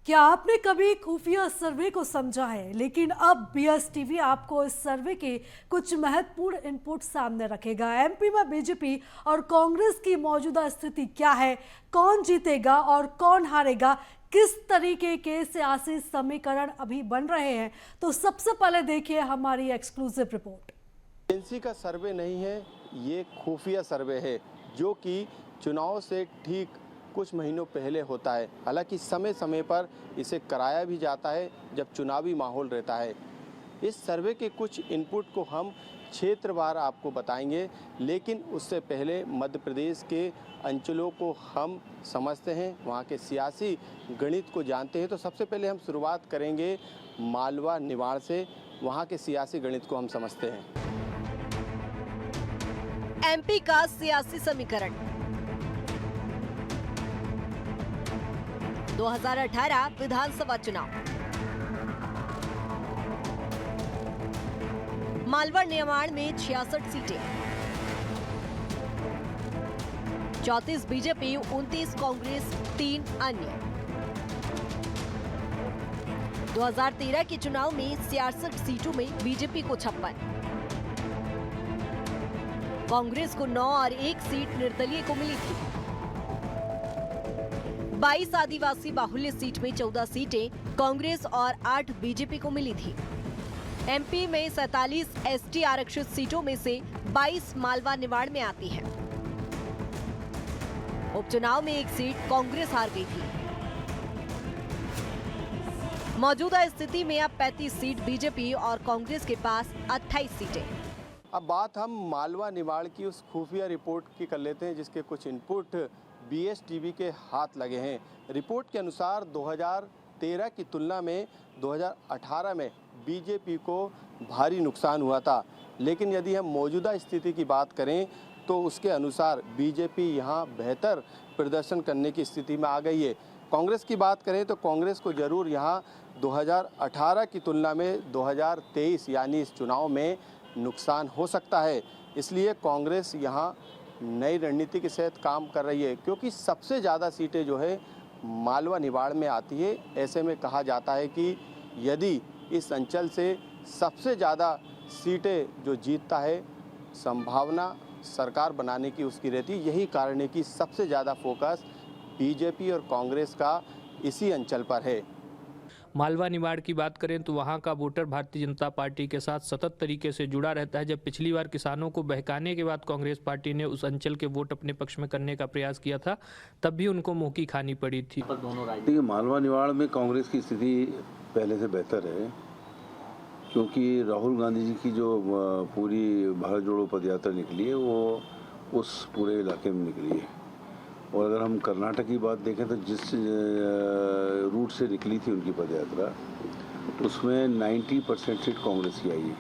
क्या आपने कभी खुफिया सर्वे को समझा है? लेकिन अब बीएस टीवी आपको इस सर्वे के कुछ महत्वपूर्ण इनपुट सामने रखेगा। एमपी में बीजेपी और कांग्रेस की मौजूदा स्थिति क्या है, कौन जीतेगा और कौन हारेगा, किस तरीके के सियासी समीकरण अभी बन रहे हैं, तो सबसे पहले देखिए हमारी एक्सक्लूसिव रिपोर्ट। एजेंसी का सर्वे नहीं है, ये खुफिया सर्वे है जो कि चुनाव से ठीक कुछ महीनों पहले होता है। हालांकि समय समय पर इसे कराया भी जाता है जब चुनावी माहौल रहता है। इस सर्वे के कुछ इनपुट को हम क्षेत्रवार आपको बताएंगे, लेकिन उससे पहले मध्य प्रदेश के अंचलों को हम समझते हैं, वहाँ के सियासी गणित को जानते हैं। तो सबसे पहले हम शुरुआत करेंगे मालवा निवाड़ से, वहाँ के सियासी गणित को हम समझते हैं। एमपी का सियासी समीकरण 2018 विधानसभा चुनाव। मालवा निमाड़ में 66 सीटें, 34 बीजेपी, 29 कांग्रेस, 3 अन्य। 2013 के चुनाव में 66 सीटों में बीजेपी को 56, कांग्रेस को 9 और 1 सीट निर्दलीय को मिली थी। 22 आदिवासी बाहुल्य सीट में 14 सीटें कांग्रेस और 8 बीजेपी को मिली थी। एमपी में 47 एसटी आरक्षित सीटों में से 22 मालवा निमाड़ में आती है। उपचुनाव में 1 सीट कांग्रेस हार गई थी। मौजूदा स्थिति में अब 35 सीट बीजेपी और कांग्रेस के पास 28 सीटें। अब बात हम मालवा निवाड़ की उस खुफिया रिपोर्ट की कर लेते हैं जिसके कुछ इनपुट बीएस टीवी के हाथ लगे हैं। रिपोर्ट के अनुसार 2013 की तुलना में 2018 में बीजेपी को भारी नुकसान हुआ था, लेकिन यदि हम मौजूदा स्थिति की बात करें तो उसके अनुसार बीजेपी यहां बेहतर प्रदर्शन करने की स्थिति में आ गई है। कांग्रेस की बात करें तो कांग्रेस को जरूर यहां 2018 की तुलना में 2023 यानी इस चुनाव में नुकसान हो सकता है। इसलिए कांग्रेस यहाँ नई रणनीति के साथ काम कर रही है, क्योंकि सबसे ज़्यादा सीटें जो है मालवा निवाड़ में आती है। ऐसे में कहा जाता है कि यदि इस अंचल से सबसे ज़्यादा सीटें जो जीतता है, संभावना सरकार बनाने की उसकी रहती है। यही कारण है कि सबसे ज़्यादा फोकस बीजेपी और कांग्रेस का इसी अंचल पर है। मालवा निमाड़ की बात करें तो वहाँ का वोटर भारतीय जनता पार्टी के साथ सतत तरीके से जुड़ा रहता है। जब पिछली बार किसानों को बहकाने के बाद कांग्रेस पार्टी ने उस अंचल के वोट अपने पक्ष में करने का प्रयास किया था, तब भी उनको मुँह की खानी पड़ी थी। देखिए, मालवा निमाड़ में कांग्रेस की स्थिति पहले से बेहतर है, क्योंकि राहुल गांधी जी की जो पूरी भारत जोड़ो पदयात्रा निकली है वो उस पूरे इलाके में निकली है। और अगर हम कर्नाटक की बात देखें तो जिस रूट से निकली थी उनकी पदयात्रा, उसमें 90% सीट कांग्रेस की आई है।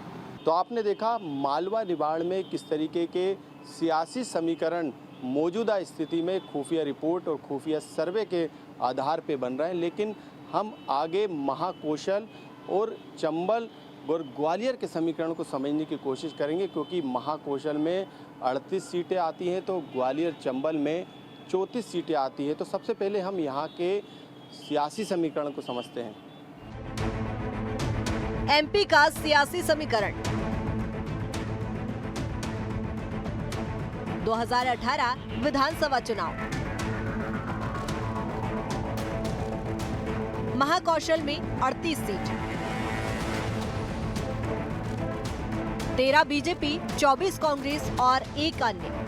तो आपने देखा मालवा निवाड़ में किस तरीके के सियासी समीकरण मौजूदा स्थिति में खुफिया रिपोर्ट और खुफिया सर्वे के आधार पे बन रहे हैं। लेकिन हम आगे महाकौशल और चंबल और ग्वालियर के समीकरण को समझने की कोशिश करेंगे, क्योंकि महाकौशल में 38 सीटें आती हैं तो ग्वालियर चंबल में 34 सीटें आती है। तो सबसे पहले हम यहाँ के सियासी समीकरण को समझते हैं। एमपी का सियासी समीकरण 2018 विधानसभा चुनाव। महाकौशल में 38 सीट, 13 बीजेपी, 24 कांग्रेस और 1 अन्य।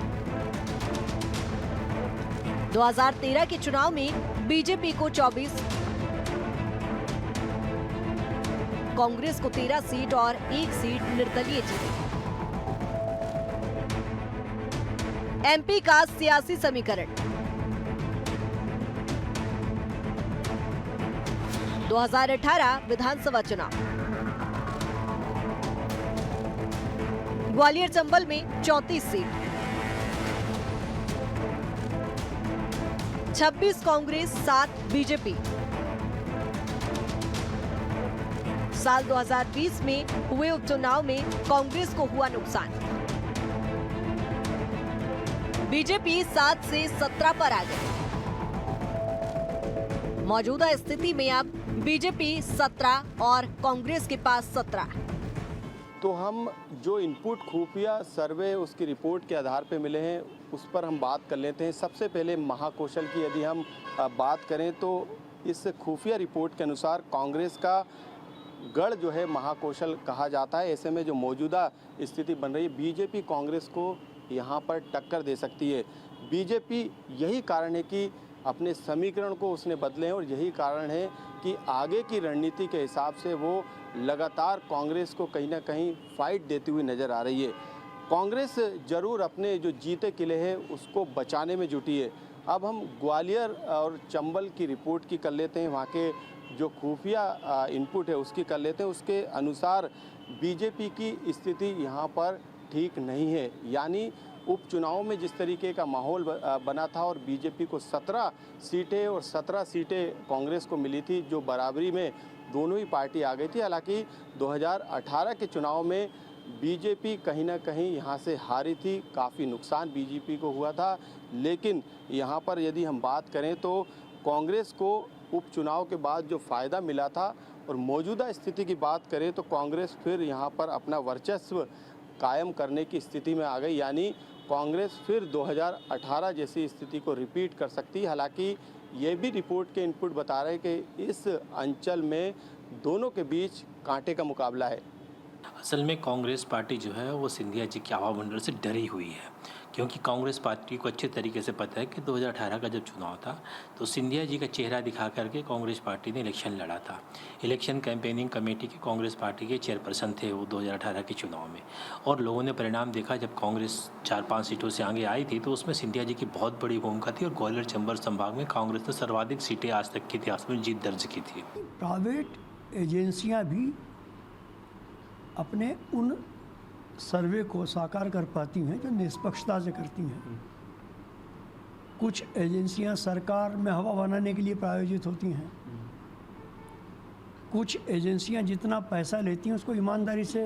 2013 के चुनाव में बीजेपी को 24, कांग्रेस को 13 सीट और 1 सीट निर्दलीय जीती। एमपी का सियासी समीकरण 2018 विधानसभा चुनाव। ग्वालियर चंबल में 34 सीट, 26 कांग्रेस, 7 बीजेपी। साल 2020 में हुए उपचुनाव में कांग्रेस को हुआ नुकसान। बीजेपी 7 से 17 पर आ गई। मौजूदा स्थिति में अब बीजेपी 17 और कांग्रेस के पास 17। तो हम जो इनपुट खुफिया सर्वे उसकी रिपोर्ट के आधार पे मिले हैं उस पर हम बात कर लेते हैं। सबसे पहले महाकौशल की यदि हम बात करें तो इस खुफिया रिपोर्ट के अनुसार कांग्रेस का गढ़ जो है महाकौशल कहा जाता है। ऐसे में जो मौजूदा स्थिति बन रही है, बीजेपी कांग्रेस को यहाँ पर टक्कर दे सकती है। बीजेपी यही कारण है कि अपने समीकरण को उसने बदले हैं और यही कारण है कि आगे की रणनीति के हिसाब से वो लगातार कांग्रेस को कहीं ना कहीं फाइट देती हुई नज़र आ रही है। कांग्रेस जरूर अपने जो जीते किले हैं उसको बचाने में जुटी है। अब हम ग्वालियर और चंबल की रिपोर्ट की कर लेते हैं, वहाँ के जो खुफिया इनपुट है उसकी कर लेते हैं। उसके अनुसार बीजेपी की स्थिति यहाँ पर ठीक नहीं है, यानी उपचुनाव में जिस तरीके का माहौल बना था और बीजेपी को 17 सीटें और 17 सीटें कांग्रेस को मिली थी, जो बराबरी में दोनों ही पार्टी आ गई थी। हालांकि 2018 के चुनाव में बीजेपी कहीं ना कहीं यहाँ से हारी थी, काफ़ी नुकसान बीजेपी को हुआ था। लेकिन यहाँ पर यदि हम बात करें तो कांग्रेस को उपचुनाव के बाद जो फ़ायदा मिला था और मौजूदा स्थिति की बात करें तो कांग्रेस फिर यहाँ पर अपना वर्चस्व कायम करने की स्थिति में आ गई, यानी कांग्रेस फिर 2018 जैसी स्थिति को रिपीट कर सकती है। हालांकि ये भी रिपोर्ट के इनपुट बता रहे हैं कि इस अंचल में दोनों के बीच कांटे का मुकाबला है। असल में कांग्रेस पार्टी जो है वो सिंधिया जी के आवामंडल से डरी हुई है, क्योंकि कांग्रेस पार्टी को अच्छे तरीके से पता है कि 2018 का जब चुनाव था तो सिंधिया जी का चेहरा दिखा करके कांग्रेस पार्टी ने इलेक्शन लड़ा था। इलेक्शन कैंपेनिंग कमेटी के कांग्रेस पार्टी के चेयरपर्सन थे वो 2018 के चुनाव में, और लोगों ने परिणाम देखा। जब कांग्रेस 4-5 सीटों से आगे आई थी तो उसमें सिंधिया जी की बहुत बड़ी भूमिका थी और ग्वालियर चंबल संभाग में कांग्रेस ने सर्वाधिक सीटें आज तक के इतिहास में जीत दर्ज की थी। प्राइवेट एजेंसियां भी अपने उन सर्वे को साकार कर पाती हैं जो निष्पक्षता से करती हैं। कुछ एजेंसियां सरकार में हवा बनाने के लिए प्रायोजित होती हैं। कुछ एजेंसियां जितना पैसा लेती हैं उसको ईमानदारी से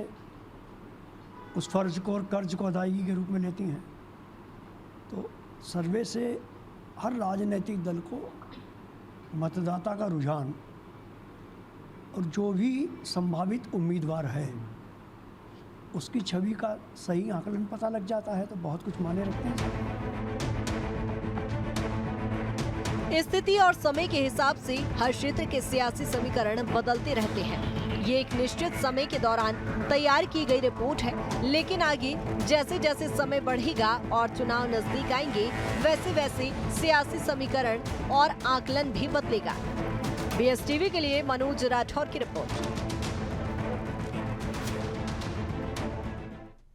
उस फर्ज को और कर्ज को अदायगी के रूप में लेती हैं। तो सर्वे से हर राजनीतिक दल को मतदाता का रुझान और जो भी संभावित उम्मीदवार है उसकी छवि का सही आकलन पता लग जाता है, तो बहुत कुछ माने रखते हैं। स्थिति और समय के हिसाब से हर क्षेत्र के सियासी समीकरण बदलते रहते हैं। ये एक निश्चित समय के दौरान तैयार की गई रिपोर्ट है, लेकिन आगे जैसे जैसे समय बढ़ेगा और चुनाव नजदीक आएंगे वैसे वैसे सियासी समीकरण और आकलन भी बदलेगा। BSTV के लिए मनोज राठौर की रिपोर्ट।